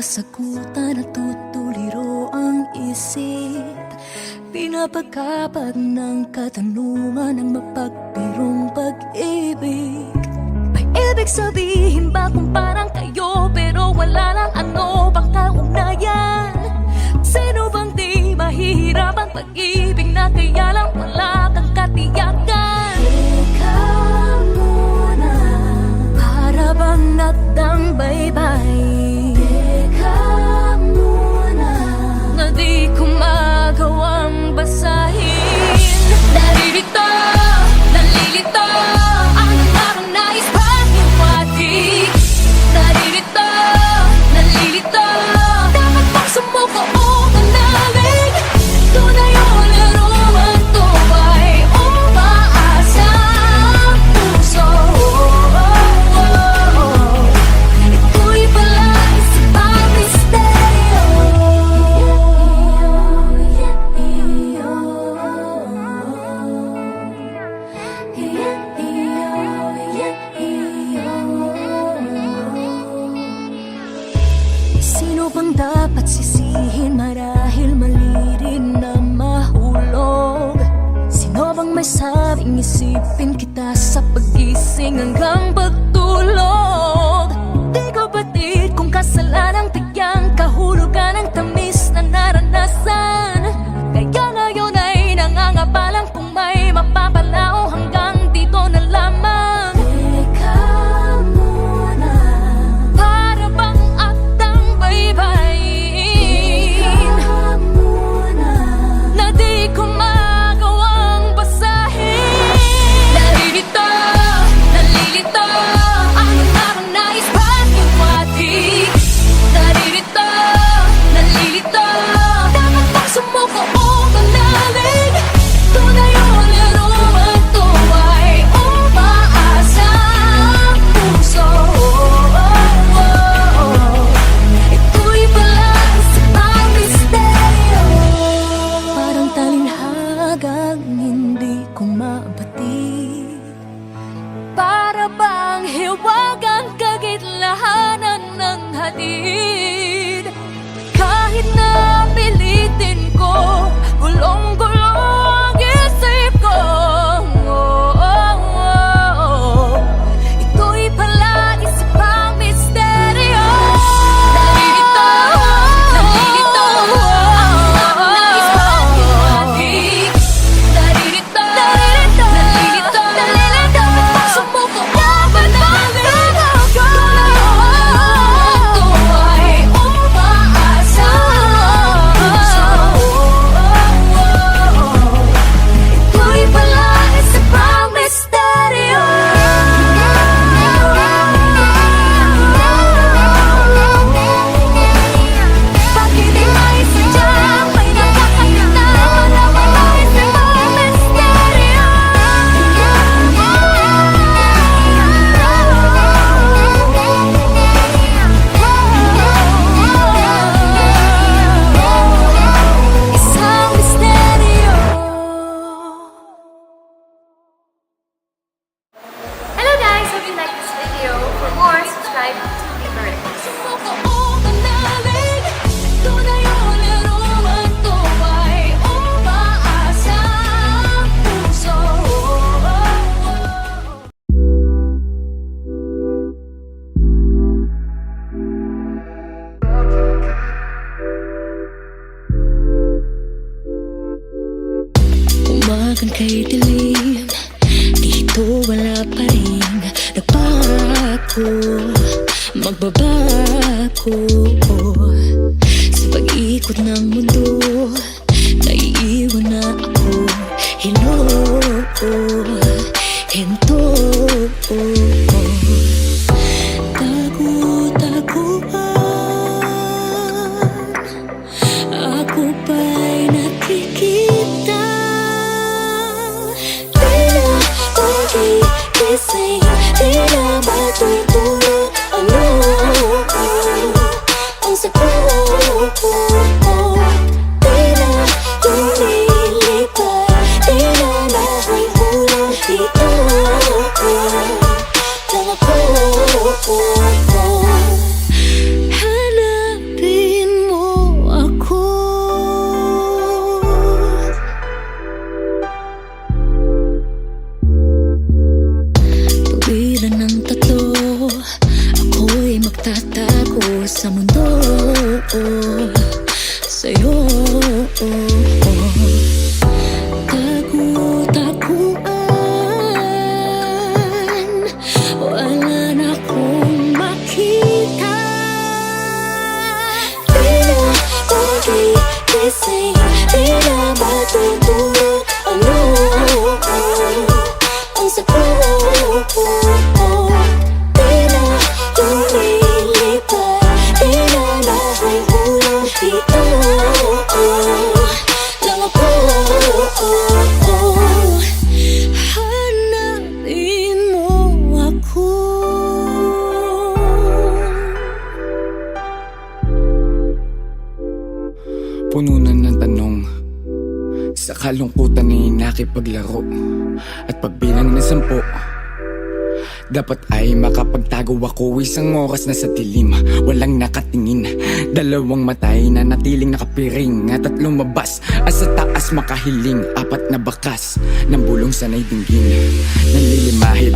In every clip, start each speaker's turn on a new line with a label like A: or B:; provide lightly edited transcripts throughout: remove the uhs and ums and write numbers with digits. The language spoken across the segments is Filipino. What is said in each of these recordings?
A: kasagutan at tutuliro ang isip. Pinapagkapag ng katanungan ng mapagbirong pag-ibig. May ibig sabihin ba kung parang kayo pero wala lang, ano bang kaugnayan? Sino bang di mahihirapang pag-ibig na kaya lang wala kang katiyakan? Teka muna, para bang nagdang-baybay? Teka muna, na di ko magawang basahin. Naririto, nalilito, ang parang nais pag-iwatig. Naririto, nalilito, dapat bang sumuko o manalig? Tunay o laruan to ay umaasa ang puso. Ito'y pala isip ang misteryo. Sino bang dapat sisihin marahil mali rin na mahulog? Sino bang may sabing isipin kita sa pagising hanggang pagtulog? Di ko batid kung kasalanang tigyang kahulugan ng tamis na naranasan. Kaya ngayon ay nangangabalang kung may mapapalao hanggang dito na lamang. Teka muna, para bang akdang baybayin? Teka muna, na di ko magawang basahin. Naririto, nalilito, ang parang nais pag-iwatig. Naririto, nalilito, dapat bang sumuko o manalig? Tunay o laruan to ay umaasa ang puso. Ito'y pala isip ang misteryo. Parang talinhagang hindi ko mabatid. Para bang hiwagang kagitlahanan ng hatid. Kahit na pilitin ko, gulong-gulo ang isip ko. Ito'y pala isip ang misteryo. Naririto, nalilito, ang parang nais pag-iwatig. Naririto, nalilito, dapat bang sumuko o manalig? Tunay o laruan to ay umaasa ang puso. Ito'y pala isip ang misteryo. Pag hindi may sadyang may nakakakita, malawang isip ang misteryo. Isang misteryo.
B: Hello guys! Hope you like this video. For more, subscribe to Favorite.
A: Sumuko o manalig, tunay o laruan to ay umaasa ang puso. Umagang kay dilim, dito wala pa rin nagbago, magbabago. Sa pag-ikot ng mundo, naiiwan na ako. Hello, hinto. Tago-taguan, ako ba'y nakikita? Di na nagigising, di na matutuloy. Ano ang sagot ko? Di na
C: Sa kalungkutan ay nakipaglaro at pagbilang ng 10, dapat ay makapagtago ako. Isang oras na sa dilim, walang nakatingin. 2 matay na natiling nakapiring. At 3 mabas, at sa taas makahiling. 4 na bakas ng bulong sanay dinggin. Nanlilimahid,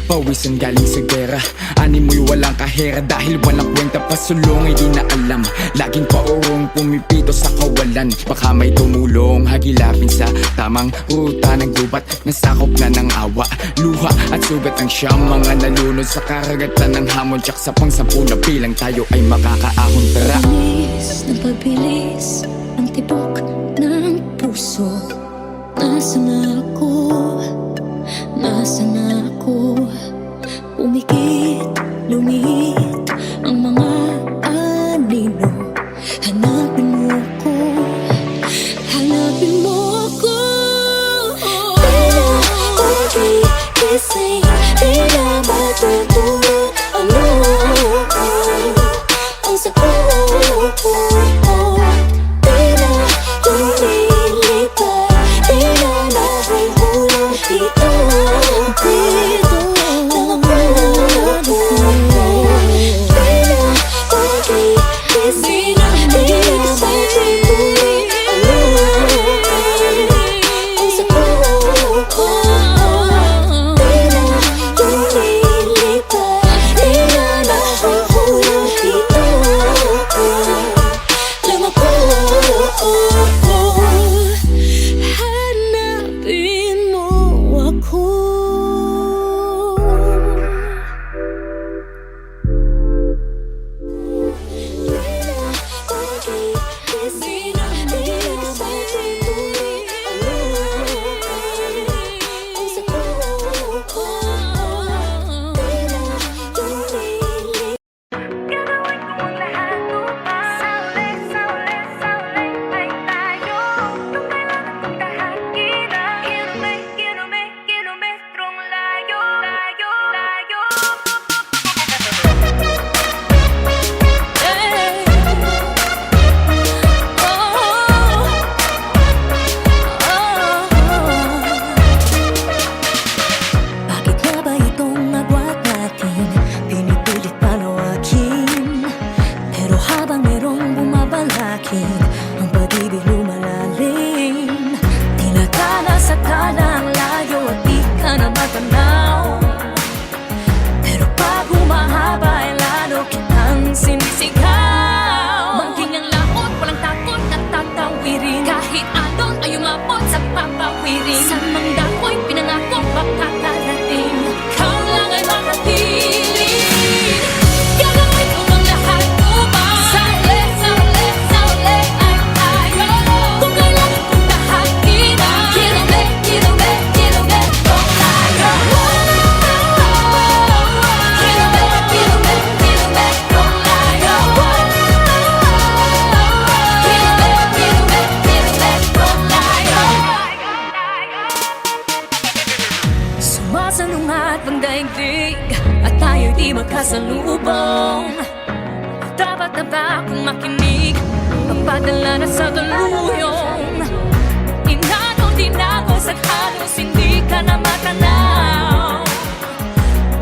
C: pawisan galing sa gera. 6 mo'y walang kahera dahil walang kwenta. Pasulong ay di na alam, laging paurong pumipito sa kawalan. Baka may tumulong, hagilapin sa tamang ruta ng gubat. Nasakop na ng awa, luha at sugat ang siyam. Mga nalunod sa karagatan ng hamon. Tsak sa pang-10 na bilang tayo ay makakaahon. Tara!
A: Bilis ng pagbilis ang tibok ng puso. Nasaan ako? Nasaan ako? Umikit, lumit ang mga anino. Hanapin mo ko, hanapin mo ako. Pinapagising, di na matutulog. Ano ang sagot ko? Di na lumilipad, di na nahuhulog dito. Hanapin mo ako.
B: Gagawin ko ang lahat upang sa ulit, sa ulit, sa ulit ay tayo. Kung kailangan kong tahakin ang kilometrong layo, layo, layo.
A: Bakit nga ba itong agwat natin pinipilit palawakin? Pero habang merong bumabalakin, ang pag-ibig lumalalim. Tinatala sa tala ang layo at di ka na matanaw. Pero pag humahaba ay lalo kitang sinisigaw. Mangking ang laot, walang takot at tatawirin. Kahit alon ay umabot sa papawirin. Sa mangdako'y pinangako makakarating. Ikaw lang ay makapiling. Gagawin ko ang lahat upang sa ulit, sa ulit, sa ulit ay tayo. Kung kailangan kong tahakin ang kilometrong layo. Kilometrong layo. Kilometrong layo. Sumasalungat ang daigdig at tayo'y di magkasalubong. Dapat na ba akong makinig? Magpadala na sa daluyong. Inano din ako sa halos hindi ka na matanaw.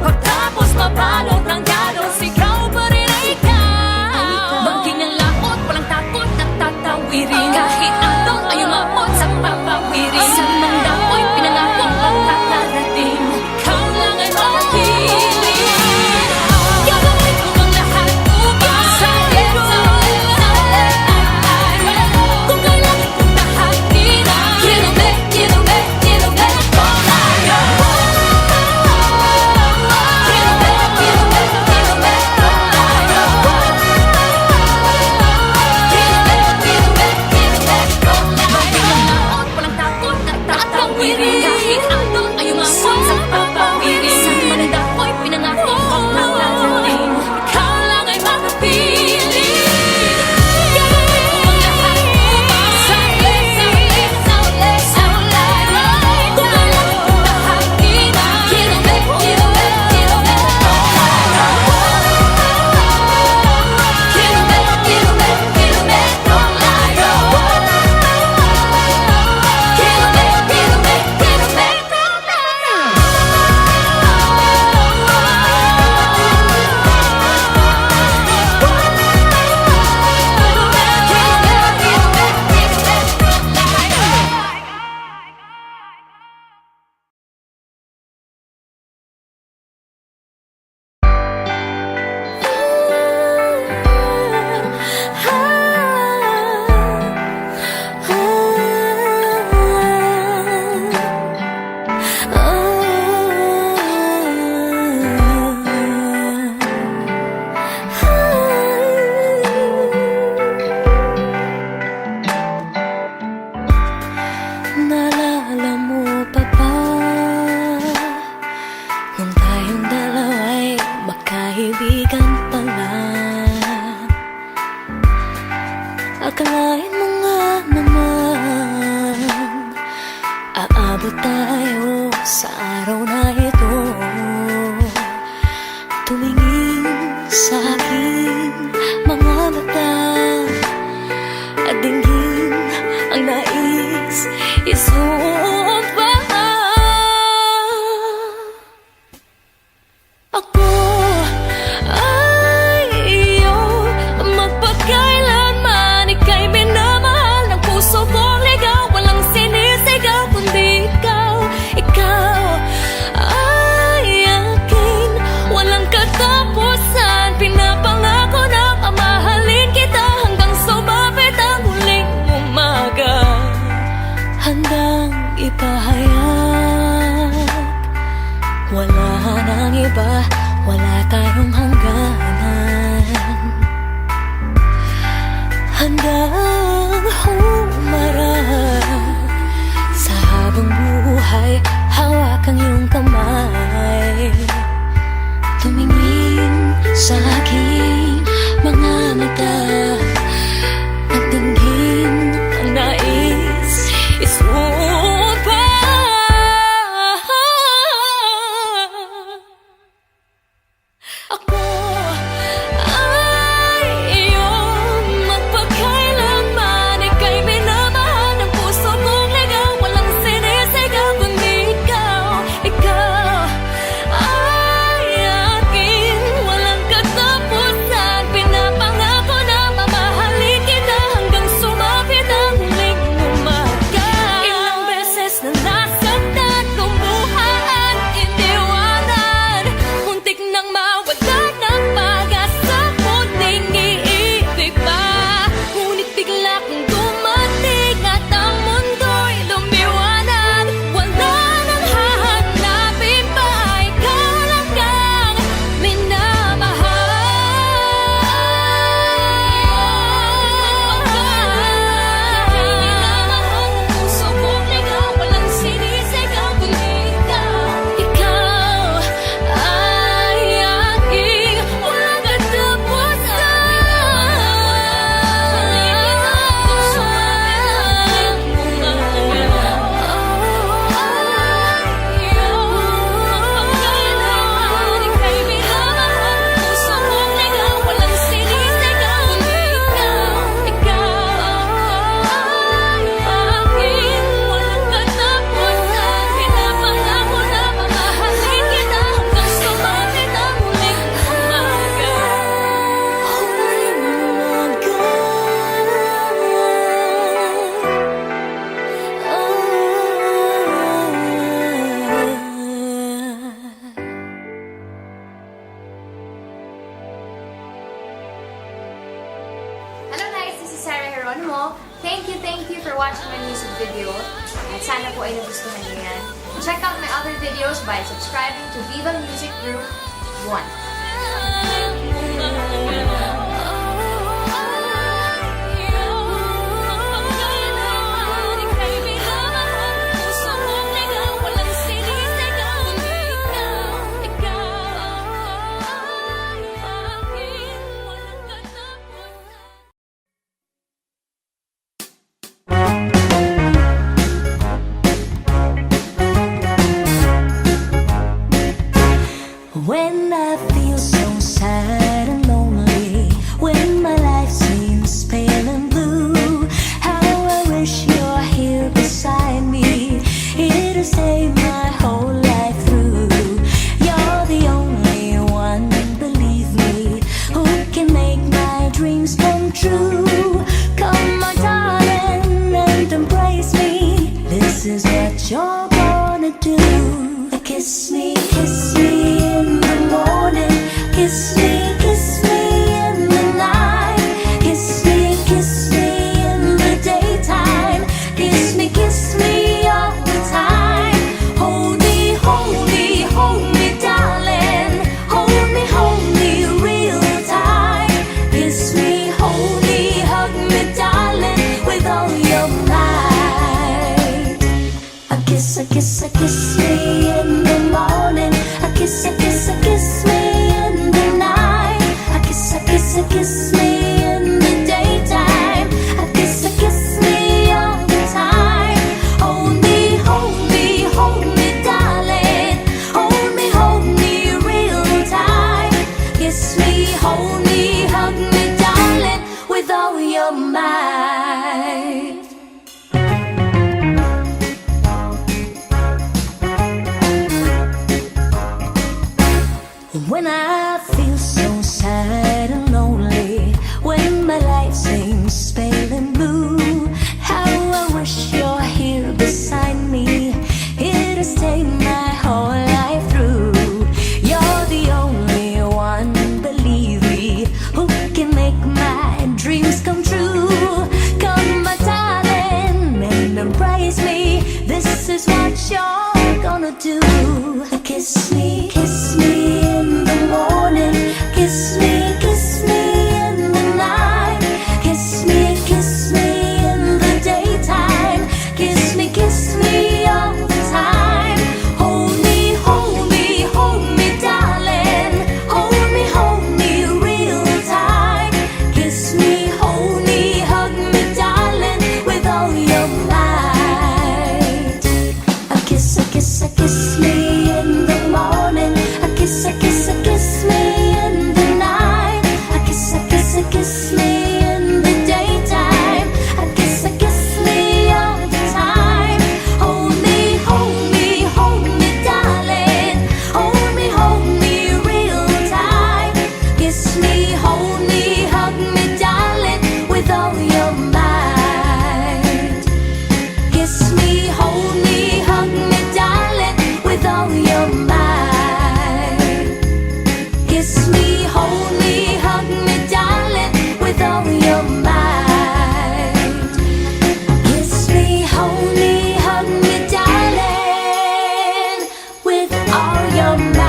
A: Pagtapos mabalot ng galos, ikaw pa rin ay ikaw. Bangking ang laot, walang takot at tatawirin. Kahit alon ay umabot sa papawirin. Sa mangdako'y pinangako makakarating. Ikaw lang ay makapiling. Gagawin ko ang lahat upang sa ulit, sa ulit, sa ulit ay tayo. Kung kailangan ipahayag. Wala nang iba, wala tayong hangganan. Handang humarap sa habang buhay, hawak ang iyong kamay. Tumingin sa aking mga mata, pagtingin ang nais isuot pa. Ako ay iyong magpakailanman, ika'y minamahal ng puso kong ligaw. Walang sinisigaw kundi ikaw, ikaw ay akin, walang katapusan. Pinapangako na mamahalin kita hanggang sumapit ang huling umaga. Ilang beses na nasaktan, lumuha at iniwanan, muntik nang mawala ng pag-asa, munting iibig pa. Ngunit bigla kang dumating at ang mundo'y lumiwanag. Wala nang hahanapin pa, ikaw lang ang minamahal. Puso kong ligaw, walang sinisigaw kundi ikaw. Ikaw ay aking walang
D: Hello guys, this is Sarah Geronimo. Thank you for watching my music video. At sana po ay nagustuhan niyo yan. Check out my other videos by subscribing to Viva Music Group 1.
A: When I feel so sad and lonely, when my life seems pale and blue, how I wish you're here beside me, here to save my whole life through. You're the only one, believe me, who can make my dreams come true. Come, my darling, and embrace me. This is what you're gonna do. Kiss me in the morning. Kiss me in the night. Kiss me in the daytime. Kiss me all the time. Hold me, darling. Hold me real tight. Kiss me, hold me, hug me, darling, with all your might. I kiss me in the morning. I kiss me in the night. I kiss me in the daytime. I kiss me all the time. Hold me, darling. Hold me real tight. Kiss me, hold me, hug me, darling, with all your might. When I feel so sad and lonely, when my life seems pale and blue, how I wish you're here beside me, here to stay my whole life through. You're the only one, believe me, who can make my dreams come true. Come, my darling, and embrace me. this is what you're gonna do. Kiss me in the morning. Kiss me in the night. Kiss me in the daytime. Kiss me all the time. Hold me, darling. Hold me real tight. Kiss me, hold me, hug me, darling, with all your might. A kiss me in the morning. A kiss me in the night. A kiss me in the daytime. A kiss me all the time. Hold me, darling. Hold me real tight. Kiss me, hold me, hug me, darling, with all your might. Kiss me, hold me, hug me, darling, with all your might. Kiss me, hold me, hug me, darling, with all your might. Kiss me, hold me, hug me, darling, with all your might.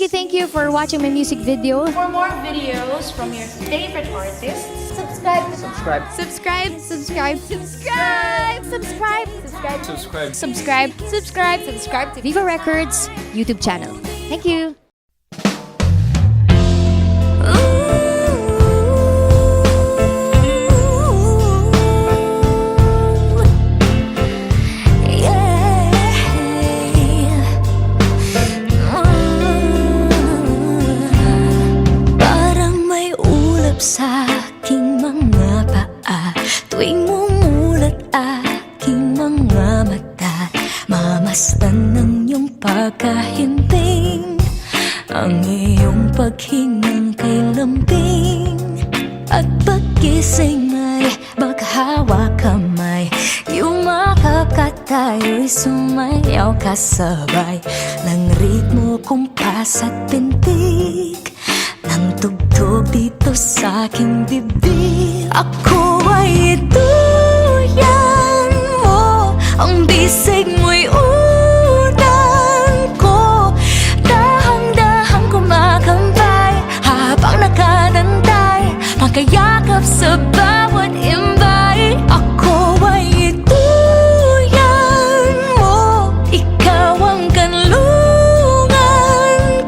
D: Thank you for watching my music video.
E: For more videos from your favorite artists, subscribe
D: to Viva Records YouTube channel. Thank you.
A: Parang may ulap sa aking mga paa tuwing mumulat aking mga mata. Mamasdan ng iyong pagkahimbing, ang iyong paghingang kay lambing. At pagkising ay maghawak kamay, yumakap ka tayo'y sumayaw kasabay ng ritmo, kumpas at pintig ng tugtog dito sa aking bibig. Ako ay ituyan mo, ang bisig mo'y unan ko. Dahang-dahang kumakambay habang nakadantay, magkayakap sa bawat imbay. Ako ay ituyan mo, ikaw ang kanlungan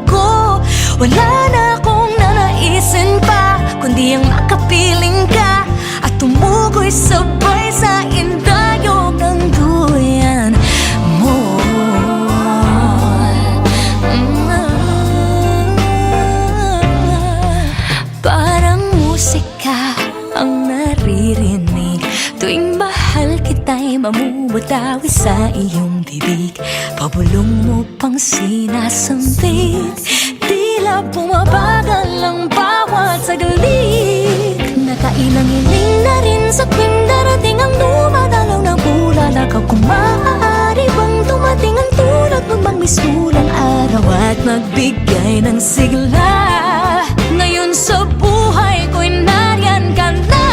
A: ko. Wala na akong nanaisin pa, kundi ang makapiling ka at tumukoy sabay sa indayog ng duyan mo. Parang musika ang naririnig tuwing mahal kita'y mamumutawi sa iyong bibig. Pabulong mo pang sinasambit, tila bumabagal ang bawat saglit. Nakailang-iling na rin sa tuwing darating ang dumadalaw ng bulalakaw. Kung maaari bang dumating ang tulad mo, magmisulang araw at magbigay ng sigla. Ngayon sa buhay ko'y nariyan ka na.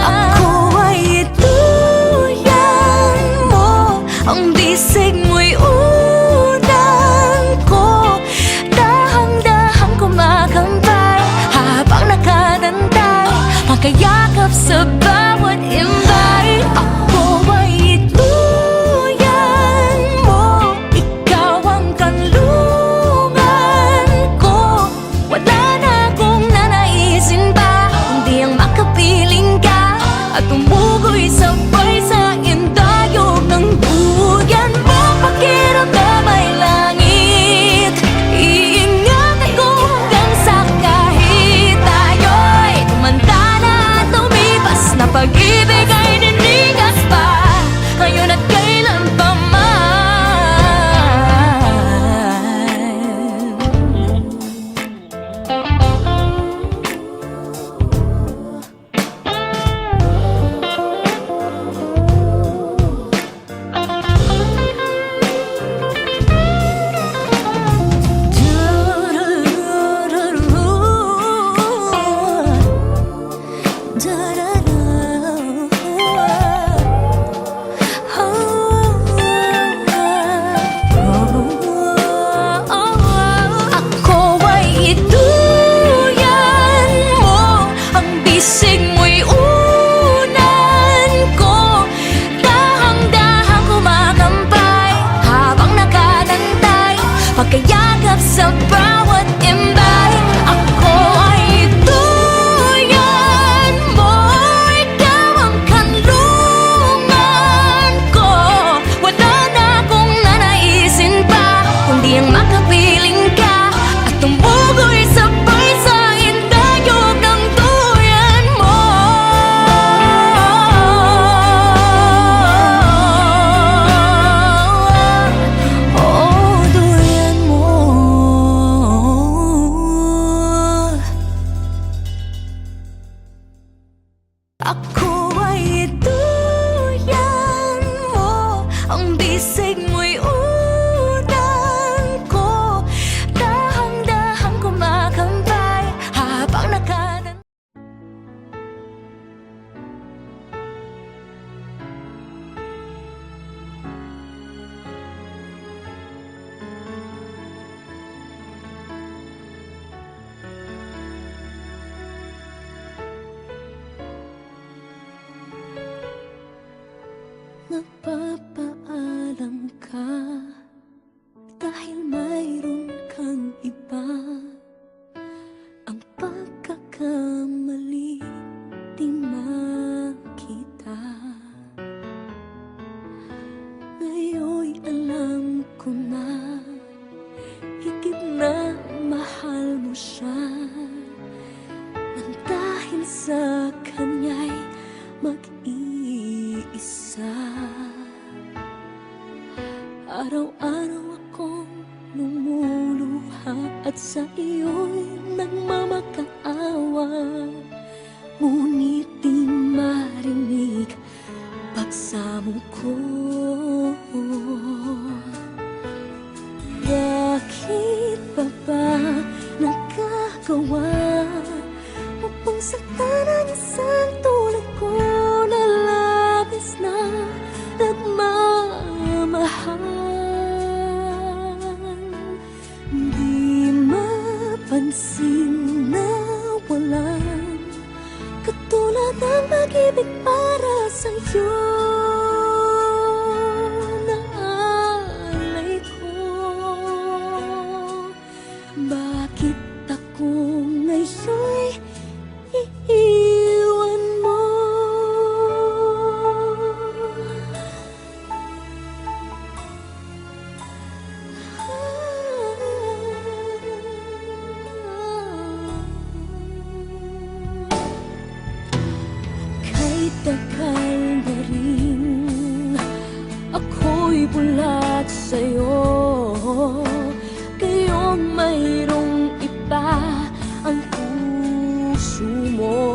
A: Ako ay ituyan mo, ang bisig mo'y unan ko. Dahang-dahang kumakambay habang nakadantay, magkayakap sa bawat imbay. Ako ay ituyan mo, ikaw ang kanlungan ko. Wala na akong nanaisin pa, kundi ang makapiling ka at tumugoy sabay sa indayog ng duyan mo. Pakiramdam ay langit, iingatan ko hanggang sa kahit tayo'y tumanda na at lumipas na pag-ibig ay ninigas Ako ay ituyan mo, ang bisig mo'y unan ko. Dahang-dahang kumakambay habang nakadan. Nagpapaalam ka dahil mayroon kang iba. Ang pagkakamali di makita. Ngayon'y alam ko na higit na mahal mo siya. Nang dahil sa kanya'y mag-iisa. Araw-araw akong lumuluha at sa iyo'y nagmamakaawa. Ngunit di marinig pagsamo ko. Bakit pa ba nagkagawa upang saktan ang isang tulad ko na labis na nagmamahal? Di mapansin na walang katulad ng pag-ibig para sa'yo na alay ko. Bakit ako ngayon'y iiwan mo? Kahit tagal na rin ako'y bulag sa'yo. Ngayong mayroong iba ang puso mo.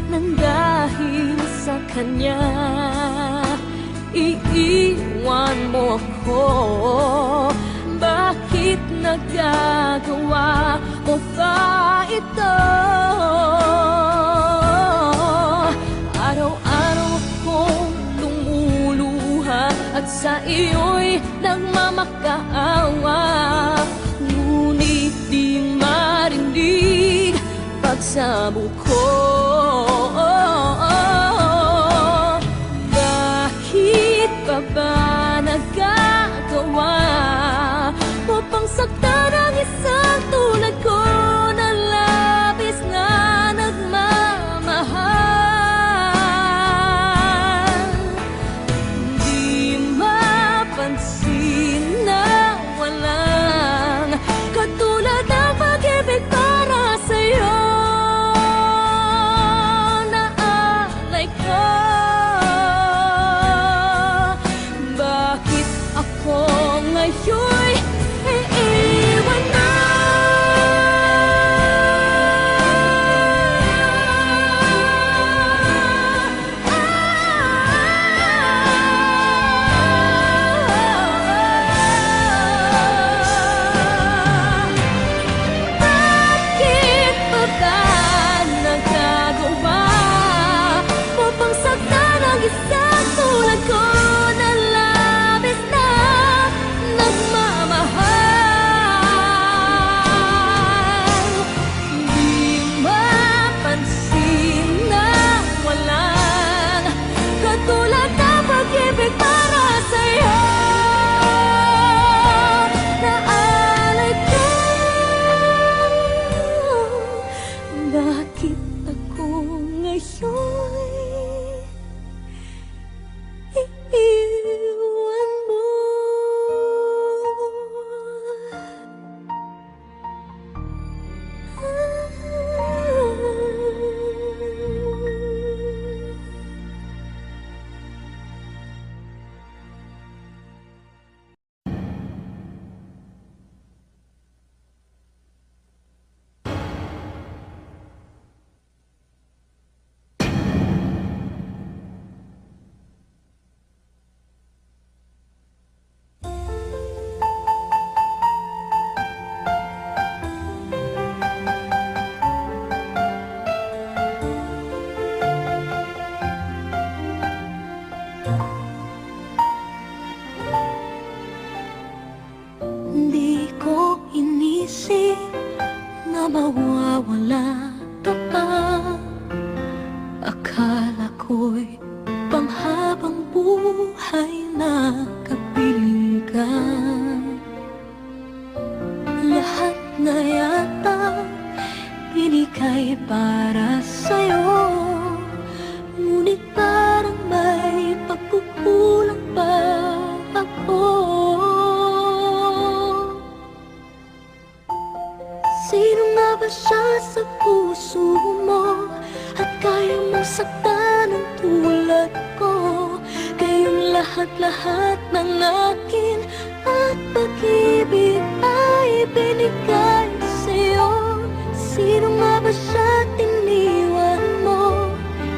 A: Nang dahil sa kanya iiwan mo ako. Bakit nagagawa mo ba ito? Araw-araw akong lumuluha at sa iyo'y nagmamakaawa. Ngunit di marinig pagsamo ko. Bakit pa ba nagagawa upang saktan ang isang tulad ko na labis na nagmamahal? Di mapansin na walang katulad ng pag-ibig para sa'yo na alay ko. Bakit ako ngayon'y iiwan mo? Bakit pa ba nagagawa upang saktan ang isang tulad ko na labis na nagmamahal? Di mapansin na walang katulad ng pag-ibig para sa'yo na alay ko. Bakit ako ngayon'y iiwan mo? buhay na kapilingan. Lahat na yata binigay para sa'yo, ngunit parang may pagkukulang pa ako. Sino nga ba siya sa puso mo at kaya mo saktan ng tulad ko? Kayong lahat-lahat ng akin at pag-ibig ay binigay sa'yo. Sino nga ba siya tiniwan mo?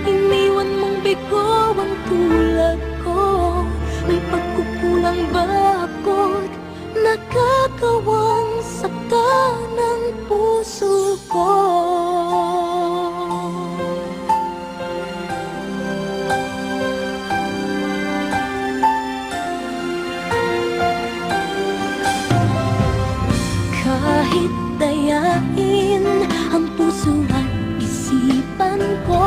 A: Iniwan mong bigo ang tulad ko. May pagkukulang ba ako't nakakawang saktan ng puso ko? Kahit dayain ang puso at isipan ko,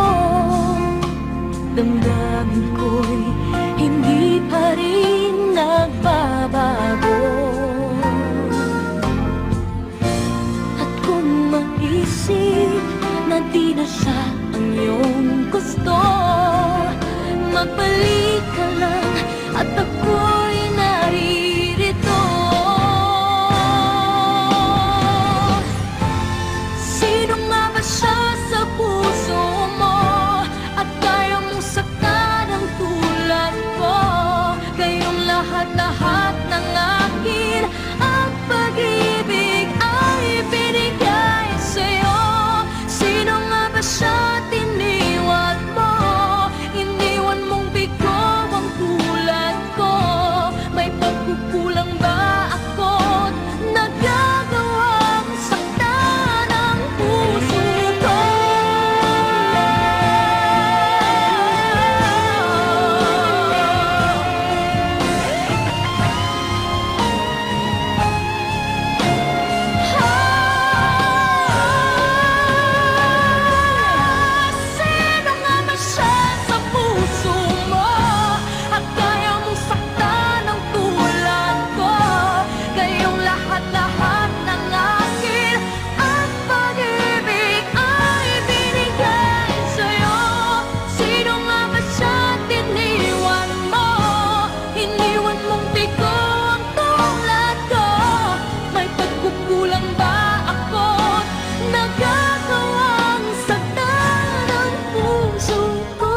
A: damdamin ko'y hindi pa rin nagbabago. At kung maisip na di na siya ang iyong gusto, magbalik ka lang at ako'y naririto. Sino nga ba siya sa puso mo at kaya mong saktan ang tulad ko? Kayong lahat-lahat ng akin ang pag-ibig ay binigay sa'yo. Sino nga ba siya tiniwan mo? Iniwan mong bigo ang tulad ko. May pagkukulang ba ako't nagagawang saktan ang puso ko? Sino nga ba siya sa puso mo at kaya mong saktan ang tulad ko? Kayong lahat-lahat ng akin ang pag-ibig ay binigay sa'yo. Sino nga ba siya tiniwan mo? Iniwan mong bigo ang tulad ko. May pagkukulang ba ako't nagagawang saktan ang puso ko?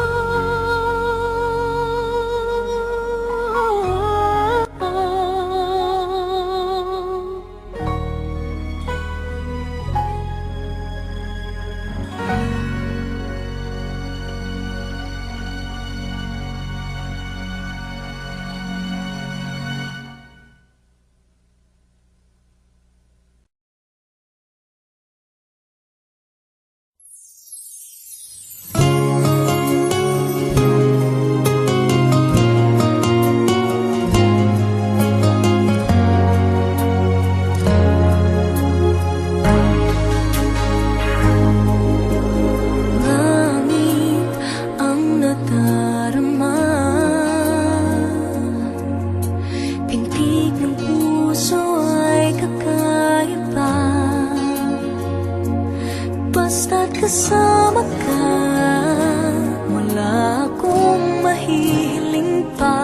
A: Langit ang nadarama, pintig ng puso ay kakaiba. Basta't kasama ka, wala akong mahihiling pa.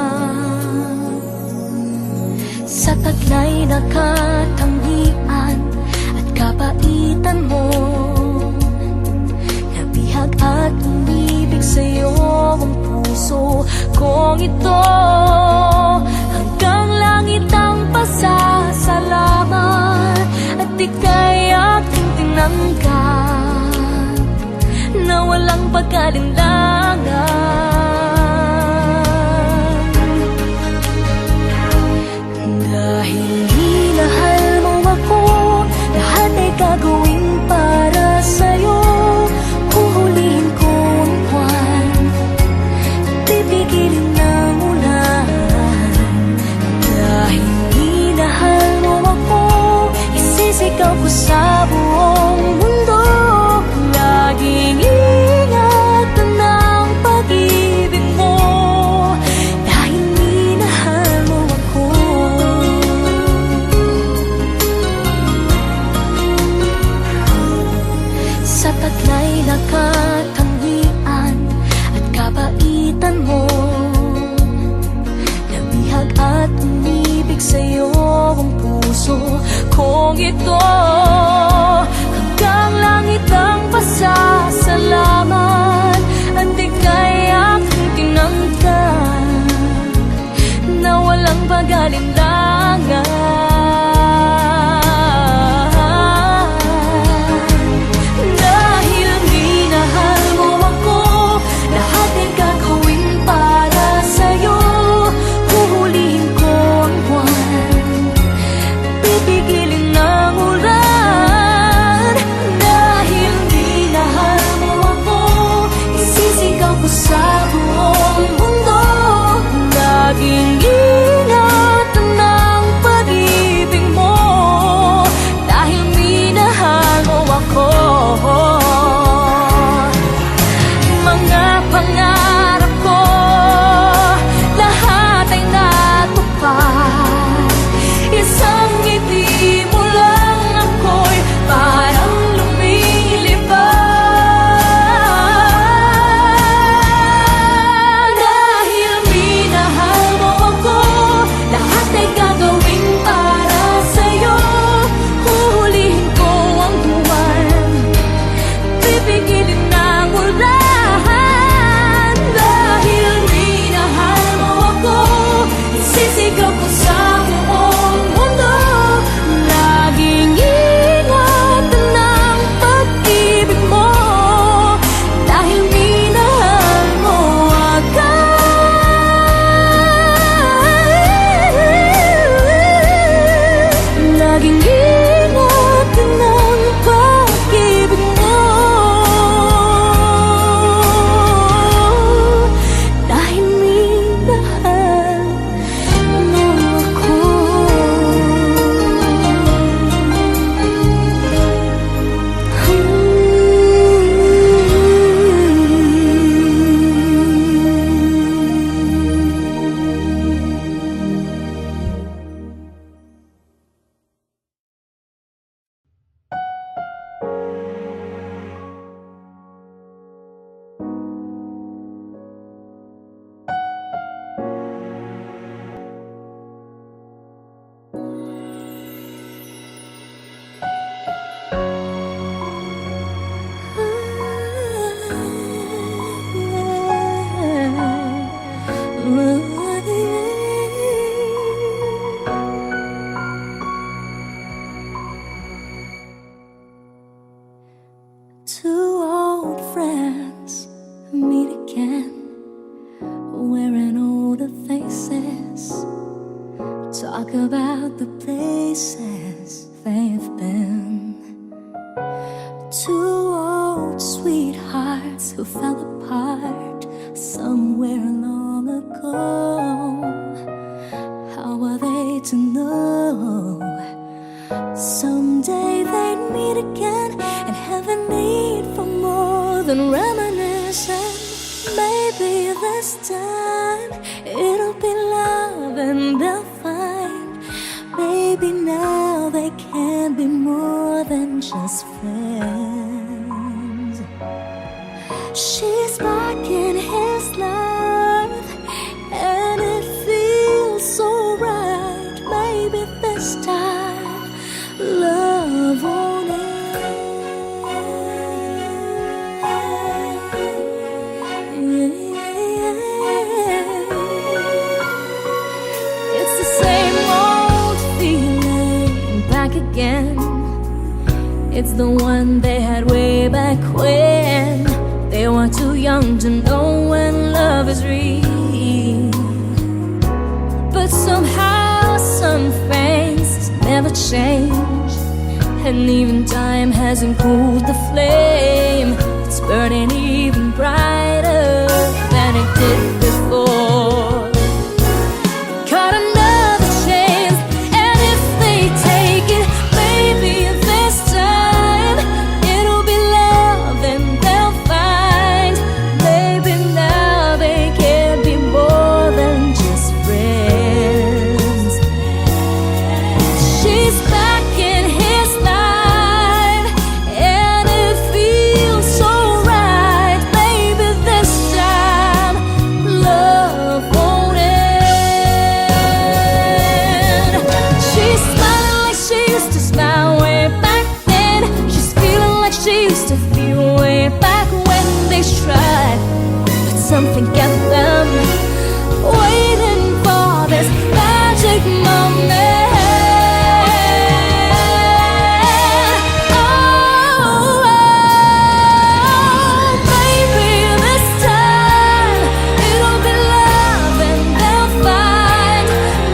A: Sa taglay na katangian at kabaitan mo, nabihag at umibig sa'yo ang puso kong ito. Hanggang langit ang pasasalamat at ika'y aking tinanggap na walang pag-alinlangan. Dahil minahal mo ako, lahat ay gagawin para sa'yo. Huhulihin ko ang buwan, pipigilin ng ulan. Dahil minahal mo ako, isisigaw ko sa buong mundo. Laging ingatan ng pag-ibig. pangarap ko, lahat ay natupad. Isang ngiti mo lang ako'y parang lumilipad. Dahil minahal mo ako, lahat ay gagawin para sa'yo. Huhulihin ko ang buwan, pipigilin ng ulan. Dahil minahal mo ako, isisigaw ko sa buong mundo. Laging ingatan ng pag-ibig mo, dahil minahal mo ako. Laging ingatan ng pag-ibig mo, dahil minahal mo ako. Two old friends meet again, wearing older faces, talk about the places they've been. Two old sweethearts who fell apart somewhere long ago. How are they to know? Someday they'd meet again and have a need for more than reminiscing. Maybe this time it'll be love and they'll find. Maybe now they can be more than just friends. She's back in his life and it feels so right. Maybe this time love won't end. It's the same old feeling back again. It's the one they had way back when they were too young to know when love is real. But somehow some things never change, and even time hasn't cooled the flame. It's burning even brighter than it did before. Cut another chance, and if they take it, maybe this time it'll be love and they'll find. Maybe now they can be more than just friends. She's back in his life and it feels so right. Maybe this time love won't end. She's smiling like she used to smile way back then. She's feeling like she used to feel way back when they tried, but something kept them waiting for this magic moment. Maybe this time it'll be love and they'll find.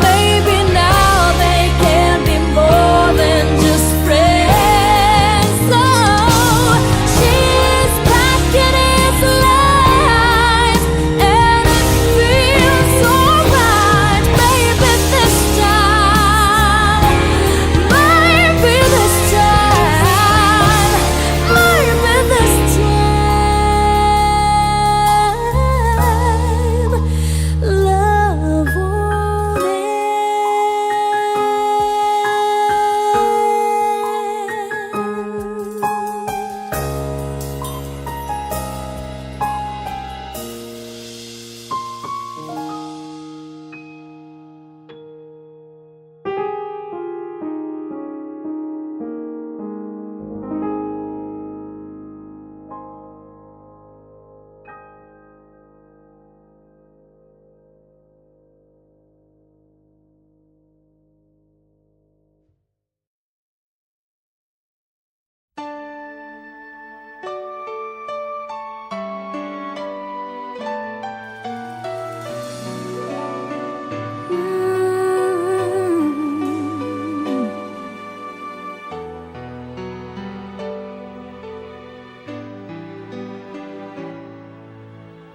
A: Maybe now they can be more than just friends. So she's back in his life, and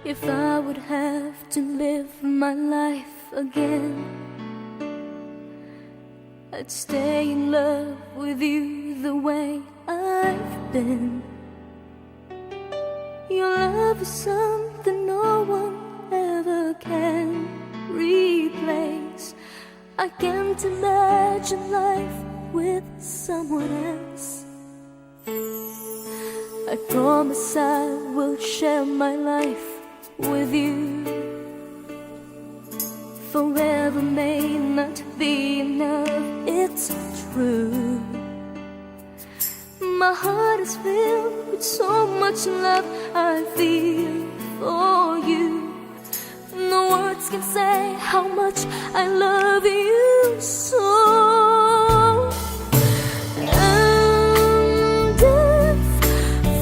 A: If I would have to live my life again, I'd stay in love with you the way I've been. Your love is something no one ever can replace. I can't imagine life with someone else. I promise I will share my life with you. Forever may not be enough, it's true. My heart is filled with so much love I feel for you. No words can say how much I love you so. And if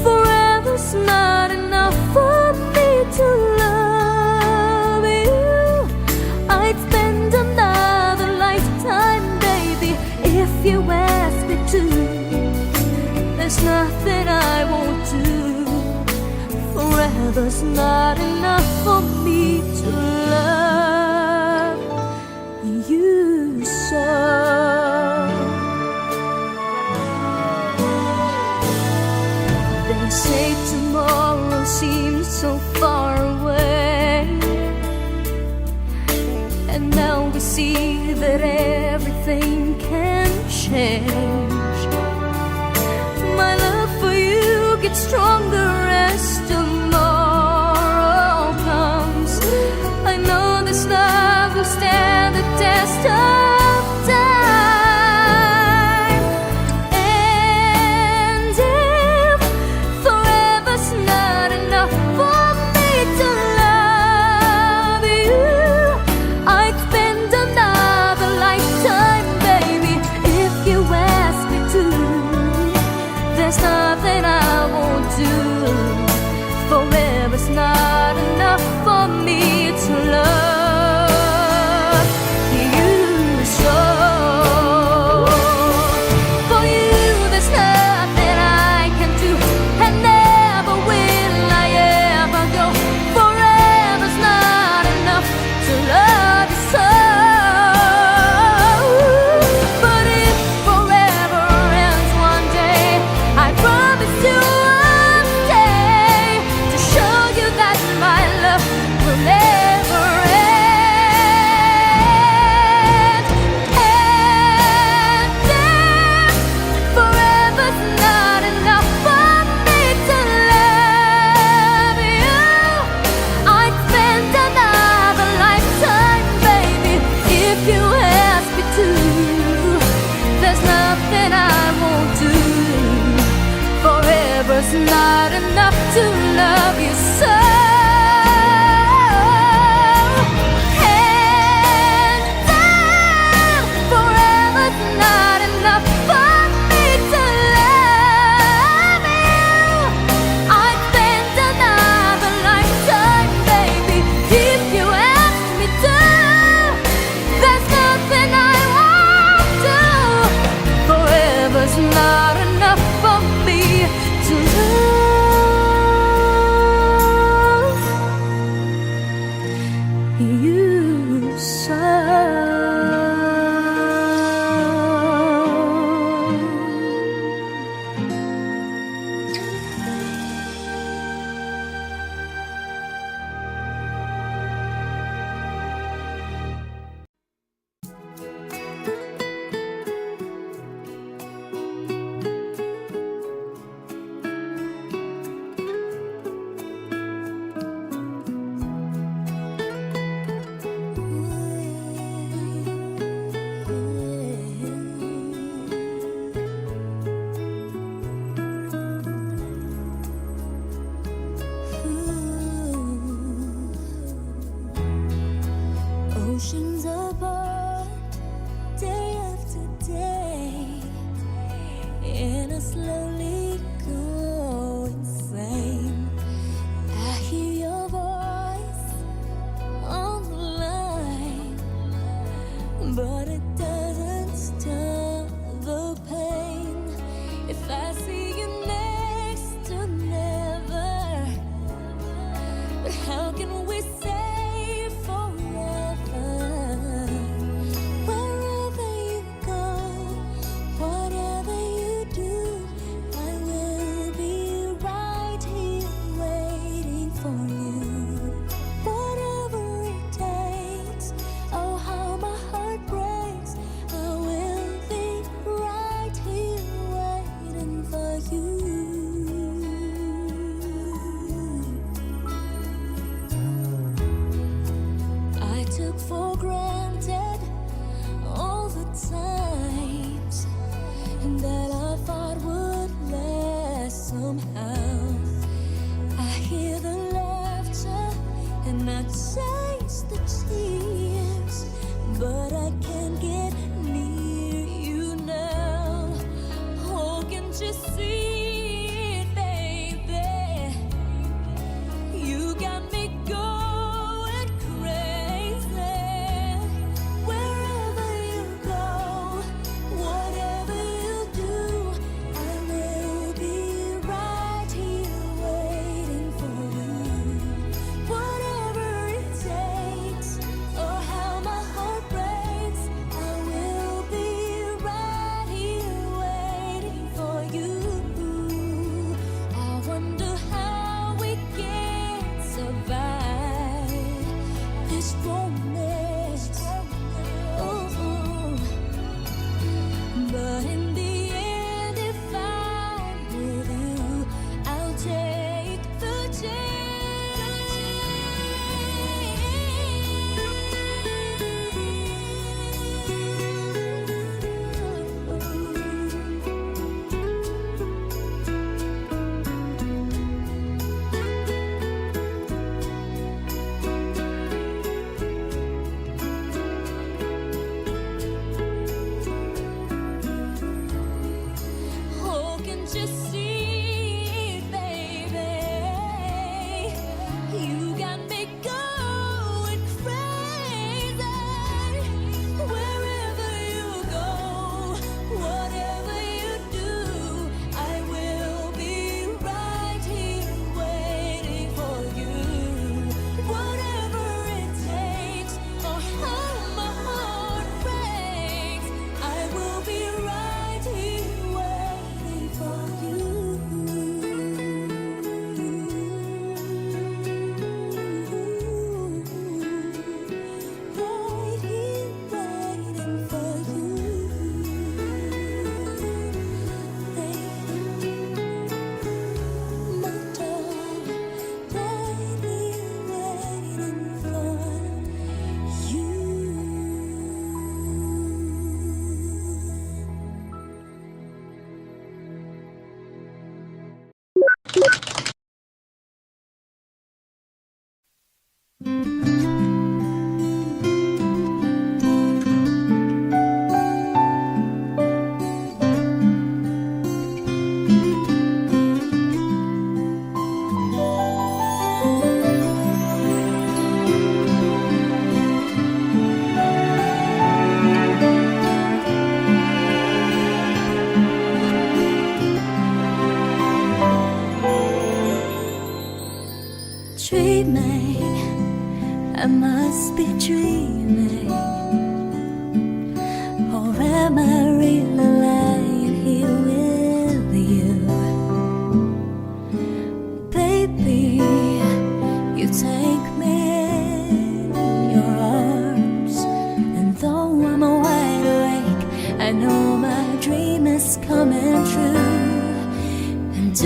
A: forever's not enough for me to love you, I'd spend another lifetime, baby, if you ask me to. There's nothing I won't do. Forever's not enough for me to love you so. They say tomorrow seems so far away, and now we see that everything can change. My love for you gets stronger as tomorrow comes. I know this love will stand the test of time. And if forever's not enough for me to love you, I'd spend another lifetime, baby, if you ask me to. There's nothing I won't do. What can we say forever? Wherever you go, whatever you do, I will be right here waiting for you. Whatever it takes, oh how my heart breaks, I will be right here waiting for you. I took for granted all the times that I thought would last somehow. I hear the laughter and I taste the tears, but I can't get near you now. Oh, can't you see it, baby? You got me going crazy. Wherever you go, whatever you do, I will be right here waiting for you. Whatever it takes, or how my heart breaks, I will be right here waiting for you. I wonder how we can survive this romance. Ooh. But in the end, if I'm with you, I'll take the Oh, can't you see, baby? You got me going crazy. Wherever you go, whatever you do, I will be right here waiting for you. Whatever it takes, or how my heart breaks, I will be right here waiting for you. Right here waiting for you, baby, my darling. Right here waiting for you. Dreaming, I must be dreaming, or am I really lying here with you? Baby, you take me in your arms, and though I'm wide awake, I know my dream is coming true. And I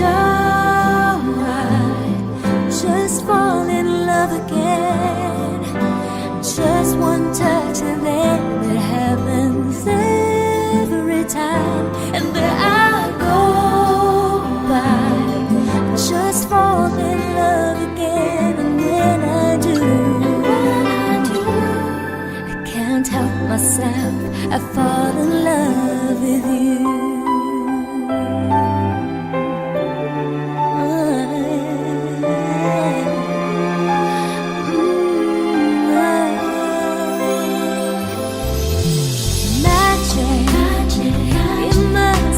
A: just fall in love again. Just one touch and then it happens every time. And there I go by, just fall in love again. And when I do, I can't help myself, I fall in love with you. Magic, it must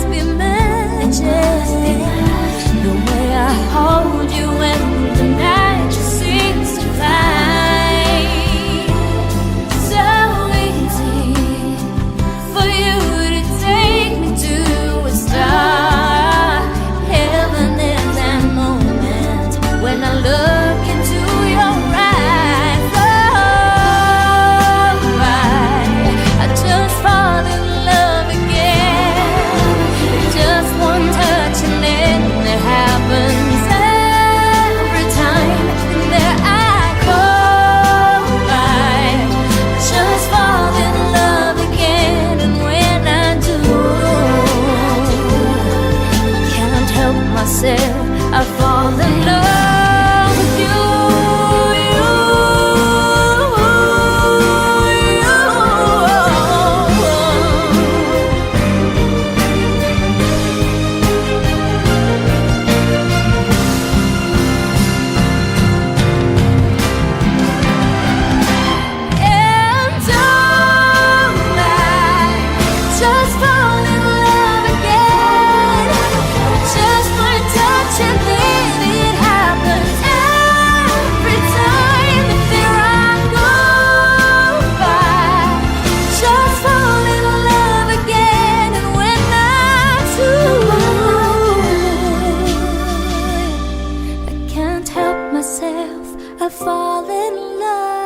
A: I fall in love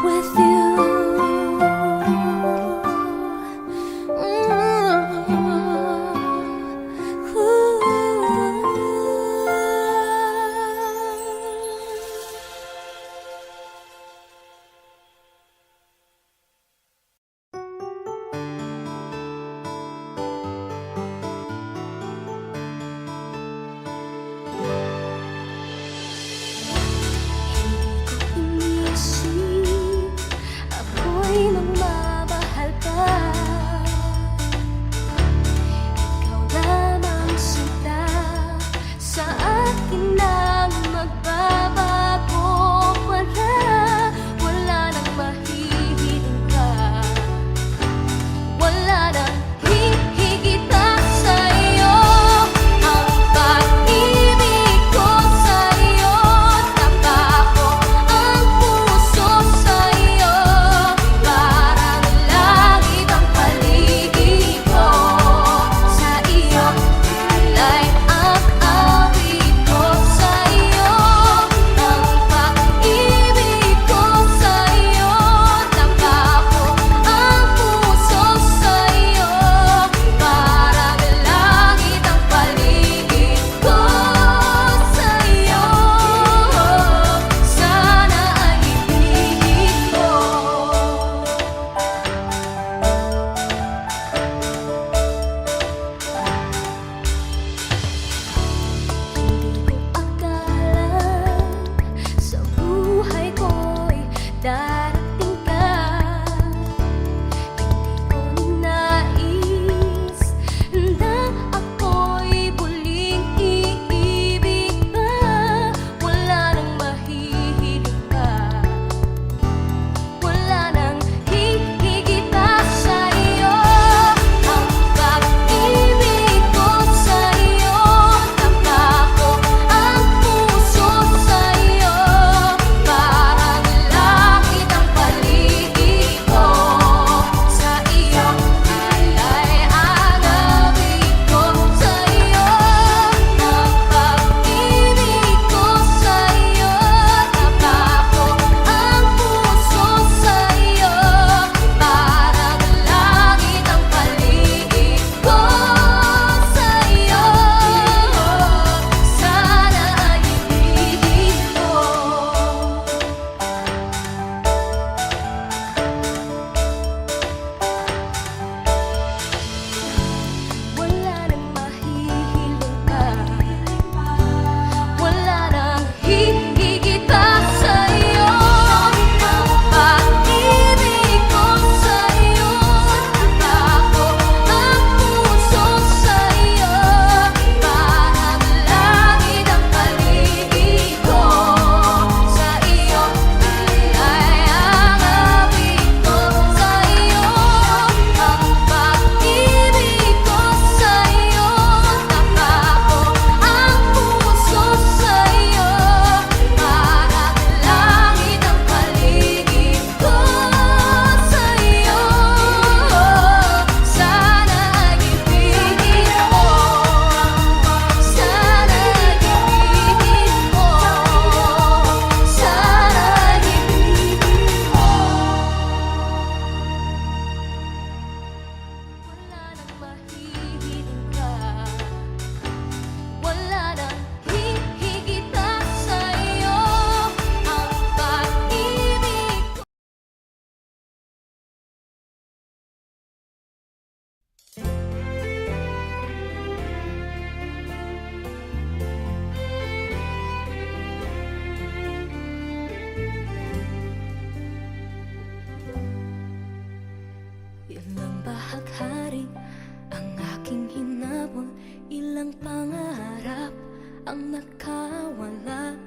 A: with you. Iniisip ako'y magmamahal pa. Ikaw lamang sinta, sa akin ang magbabago. Wala nang mahihiling ka, wala nang hihigit pa sa'yo. Ang pag-ibig ko sa'yo, napako ang puso sa'yo. Parang langit ang paligid ko, sa iyo alay ang awit ko sa'yo. Ang pag-ibig ko sa'yo, napako ang puso sa'yo. Parang langit ang paligid ko sa'yo. Sana ay ibigin mo. Hindi ko akala sa buhay ko'y darating ka. Hindi ko nais na ako'y muling iibig pa. Wala nang mahihiling ka, wala nang hihigit pa sa'yo. Ang pag-ibig ko sa'yo, napako ang puso sa'yo. Parang langit ang paligid ko, sa iyo alay ang awit ko sa'yo. Ang pag-ibig ko sa'yo, napako ang puso sa'yo. Parang langit ang paligid ko sa'yo. Sana ay ibigin mo. Wala nang mahihiling ka, wala nang hihigit pa sa'yo. Ang pag-ibig ko sa'yo, napako ang puso sa'yo. Parang langit ang paligid ko, sa iyo alay ang awit ko sa'yo. Ang pag-ibig ko sa'yo, napako ang puso sa'yo. Parang langit ang paligid ko sa'yo. Sana ay ibigin mo. Sana ay ibigin mo. Sana ay ibigin mo. Wala nang mahihiling ka, wala nang hihigit pa sa'yo. Ang pag-ibig ko. Ilang bahaghari ang aking hinabol, ilang pangarap ang nakawala.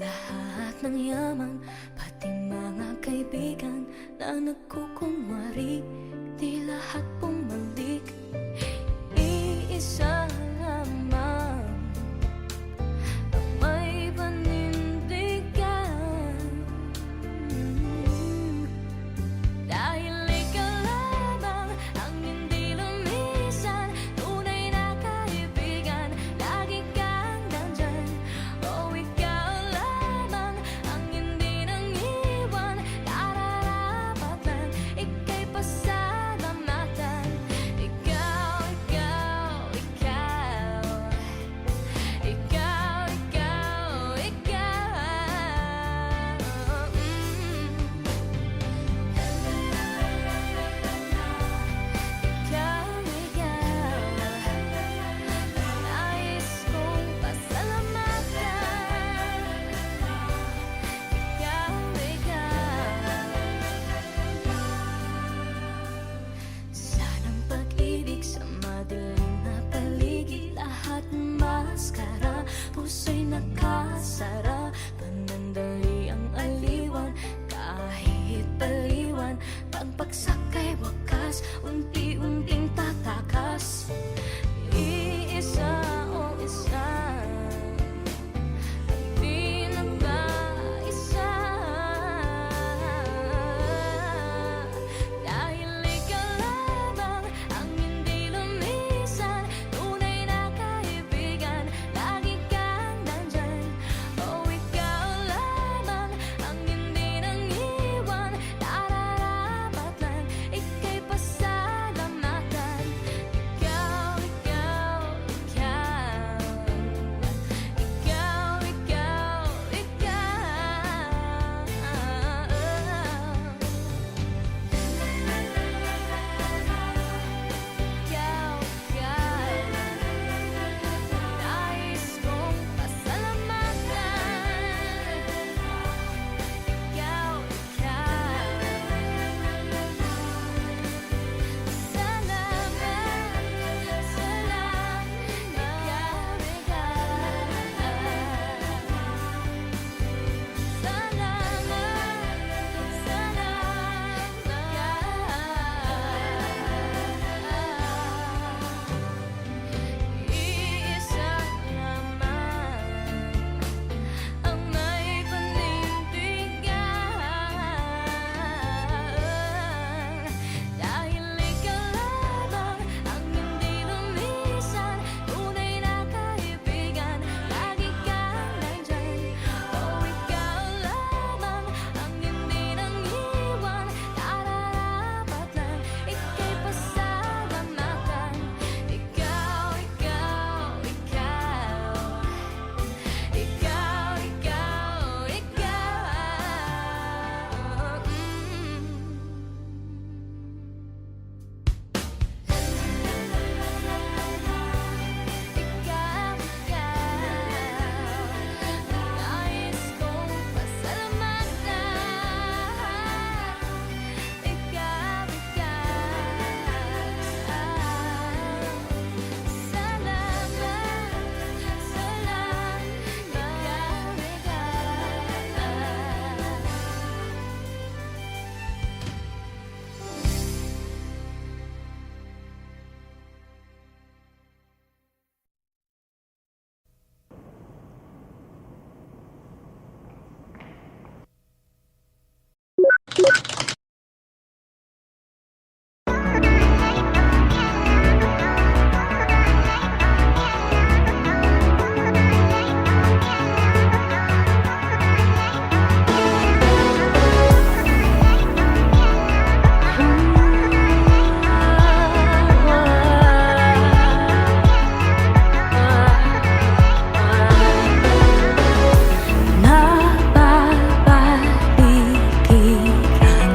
A: Lahat ng yaman, pati mga kaibigan na nagkukunwari, di lahat bumalik. Iisa lamang ang may panindigan. Dahil ikaw lamang ang hindi lumisan, tunay na kaibigan, lagi kang nandyan. puso'y nakasara. Panandali ang aliwan, kahit baliwan. Pagbagsak ay wakas, unti-unting tatakas. Iisa o isa, di nagkaisa. Dahil ikaw lamang ang hindi lumisan, tunay na kaibigan, lagi kang nandyan. Oh, ikaw lamang ang hindi nangiwan, nararapat lang ika'y pasalamatan. Ikaw, ikaw, ikaw, ikaw, ikaw, nais kong pasalamatan. Ikaw, salamat, salamat. Iisa lamang ang may panindigan. Dahil ikaw lamang ang hindi lumisan, tunay na kaibigan, lagi kang nandyan. Oh, ikaw lamang ang hindi nangiwan, nararapat lang ika'y pasalamatan. Ikaw, ikaw, ikaw, ikaw, ikaw, nais kong pasalamatan. Ikaw, nababalikan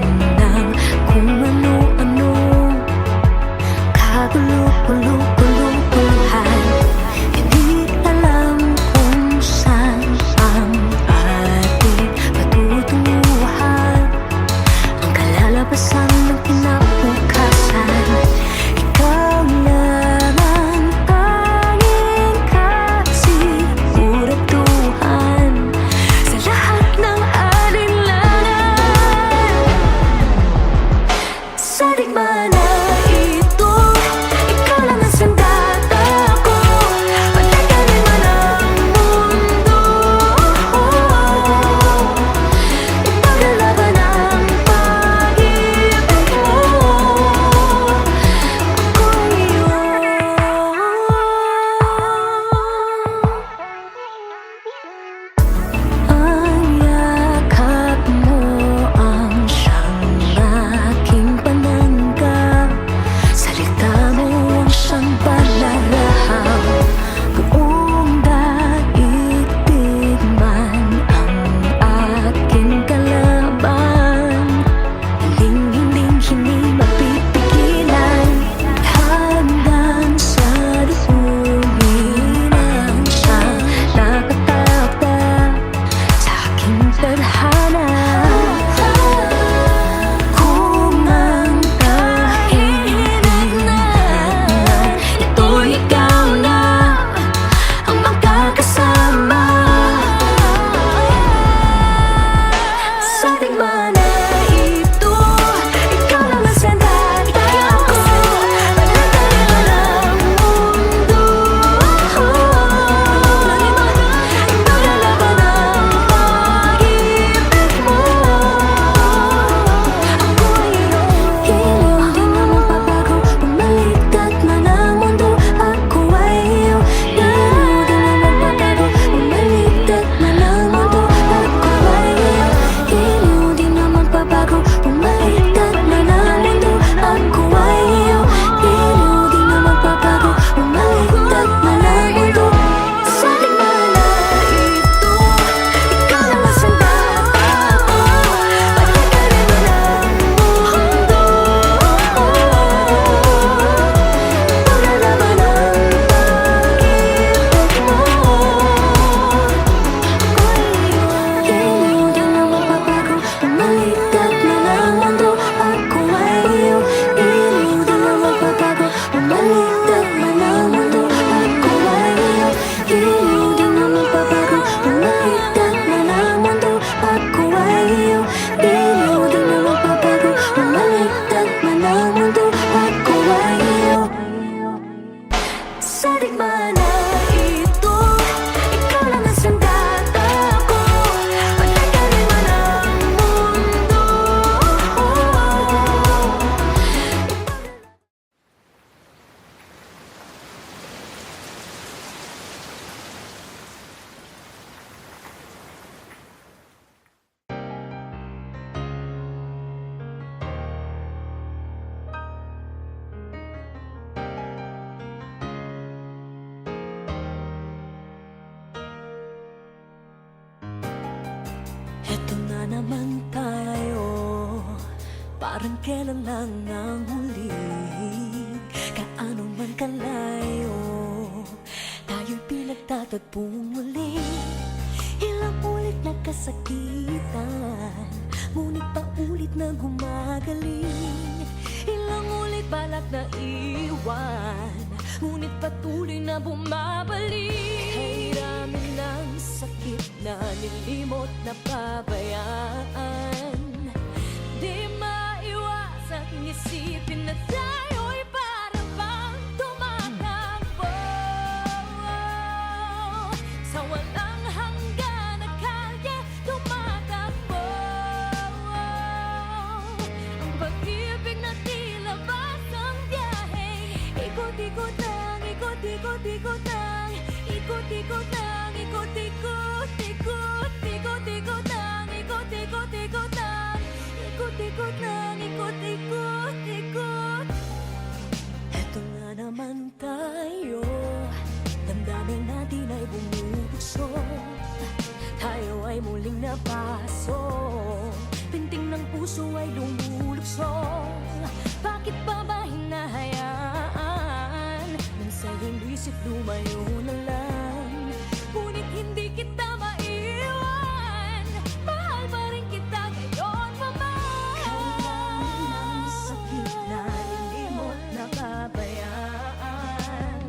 A: naman tayo, parang kailan lang ang huli. Kaano man kalayo, tayo'y pinagtatagpong muli. Ilang ulit nagkasakitan, ngunit paulit na gumagaling. Ilang ulit balak na iwan, ngunit patuloy na bumabalik. Kahiramin ng sakit na nilimot na pabayaan. Di maiwasang isipin na tayo'y para bang tumatakbo sa walang hanggan na kalye, tumatakbo. Ang pag-ibig na tila basang biyahe, ikot-ikot lang, ikot-ikot-ikot lang, ikot-ikot lang, ikot-ikot, ikot, ikot-ikot lang, ikot-ikot-ikot lang, ikot-ikot lang, ikot-ikot, ikot. Eto nga naman tayo, damdamin natin ay bumubukso, tayo ay muling napaso, pinting ng puso ay lumulukso. Bakit pa ba hinahayaan nang sa iyong isip lumayo na lang? Ngunit hindi kita maiwan, mahal pa rin kita ngayon pa man. Kailangan ng sakit na nilimot na babayaan.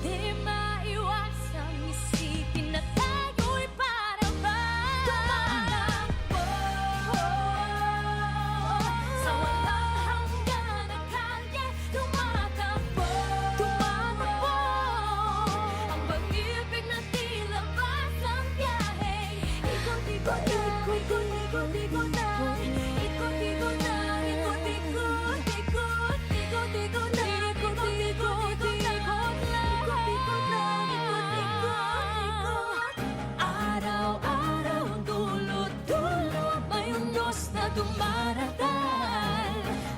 A: Di maiwasang isipin na tayo'y para bang tumatakbo sa walang hanggan na kalye, tumatakbo, tumatakbo. Ang pag-ibig na tila basang biyahe, ikot-ikot lang, ikot-ikot-ikot lang, ikot-ikot lang, ikot-ikot, ikot, ikot-ikot lang, ikot-ikot-ikot lang, ikot-ikot lang, ikot-ikot. Araw-araw ang dulot-dulot, may unos na dumaratal.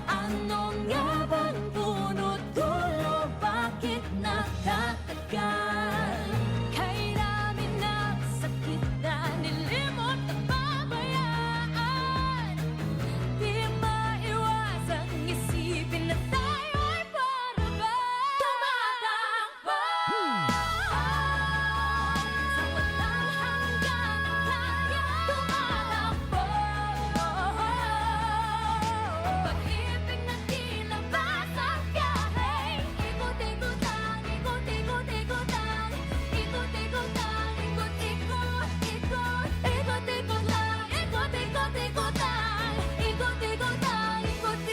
A: Anong nga bang punot-dulo, bakit natatagal? Kairamin ng sakit na nilimot na pabayaan. Di maiwasang isipin na tayo'y para bang tumatakbo sa walang hanggan na kaya, tumatakbo. Ang pag-ibig na tila basang biyahe, ikot-ikot lang, ikot-ikot-ikot lang, ikot-ikot lang, ikot-ikot, ikot, ikot-ikot lang, ikot-ikot-ikot lang, ikot-ikot lang,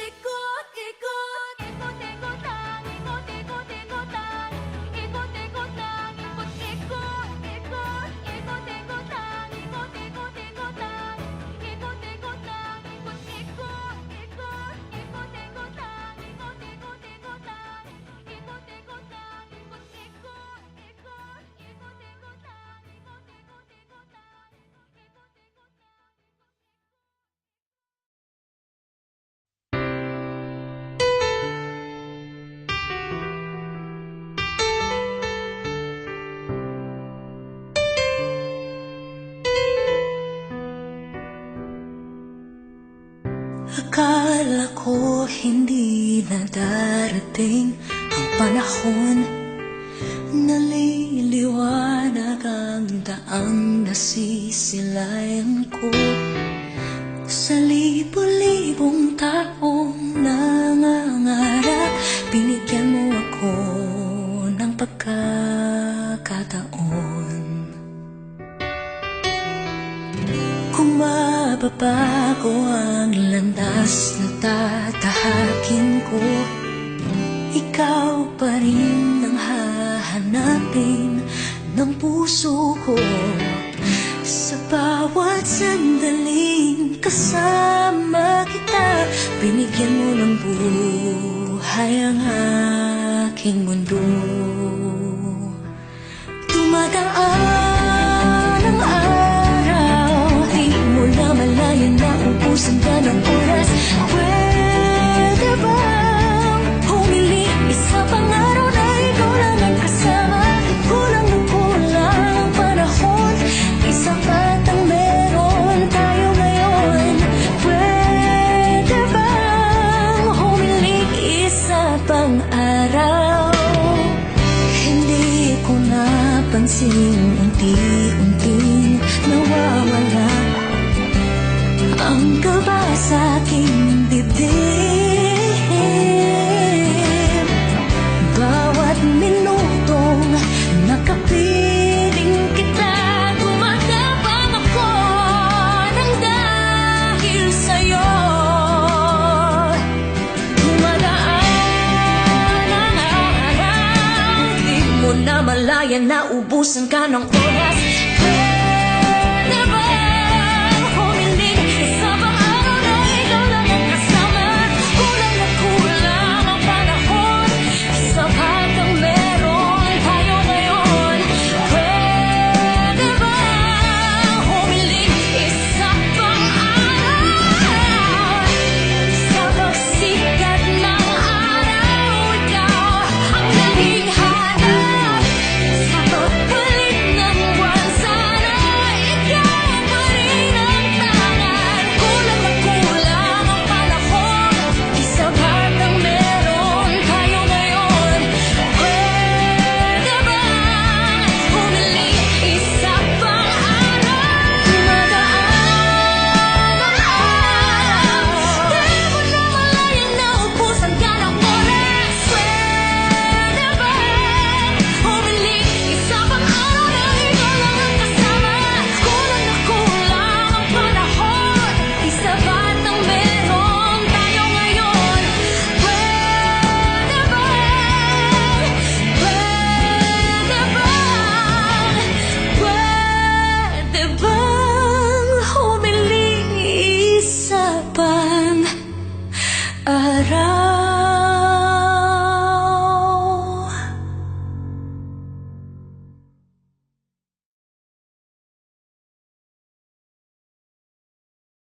A: ikot-ikot, ikot, ikot-ikot lang, ikot-ikot-ikot lang, ikot-ikot lang, ikot-ikot, ikot, ikot-ikot lang, ikot-ikot-ikot lang, ikot-ikot lang, ikot-ikot, ikot, ikot-ikot lang, ikot-ikot-ikot lang, ikot-ikot lang, ikot-ikot, ikot, ikot-ikot lang, ikot-ikot-ikot lang.
F: Akala ko hindi na darating ang panahon, naliliwanag ang daang nasisilayan ko. Sa libo-libong taong nangangarap, binigyan mo ako ng pagkakataon. Kung mababago ang landas na tatahakin ko, ikaw pa rin ang hahanapin ng puso ko. Sa bawat sandaling kasama kita, binigyan mo ng buhay ang aking mundo. Dumadaan ang araw, di mo na malayan na ubusan ka ng oras. Pwede bang humili isa pang araw na ikaw lang ang kasama? Kulang na kulang ang panahon, isa pa ang meron tayo ngayon. dilim. Bawat minutong nakapiling kita, tumatapang ako ng dahil sa'yo. Dumadaan ang araw, di mo na malaya na ubusan ka ng oras.